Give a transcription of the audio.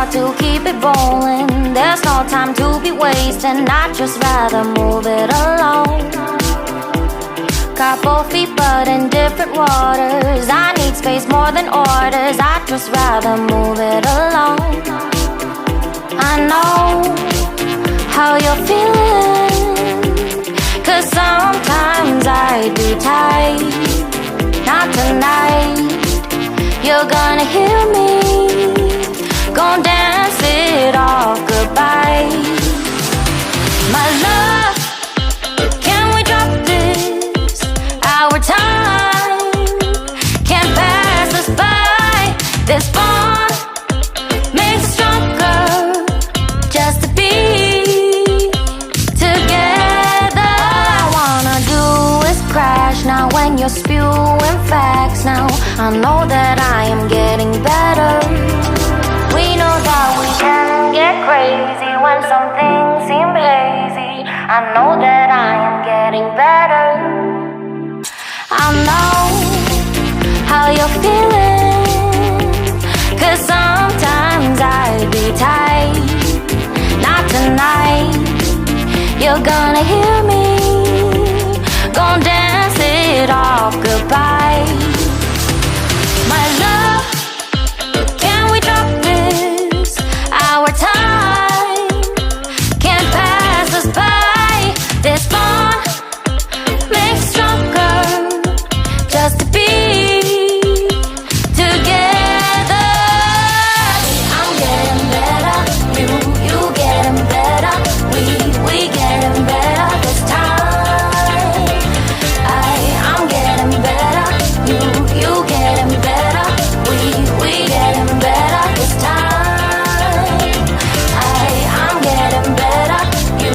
start to keep it rolling. There's no time to be wasting. I'd just rather move it along. Couple feet but in different waters. I need space more than orders. I'd just rather move it along. I know how you're feeling, 'cause sometimes I'd be tight. Not tonight. You're gonna hear me, gon' dance it off goodbye. My love, can we drop this? Our time can't pass us by. This bond makes us stronger, just to be together. All I wanna do is crash now when you're spewing facts. Now I know that I am getting better. We know that we can get crazy when some things seem hazy. I know that I am getting better. I know how you're feeling, 'cause sometimes I'd be tight. Not tonight. You're gonna hear me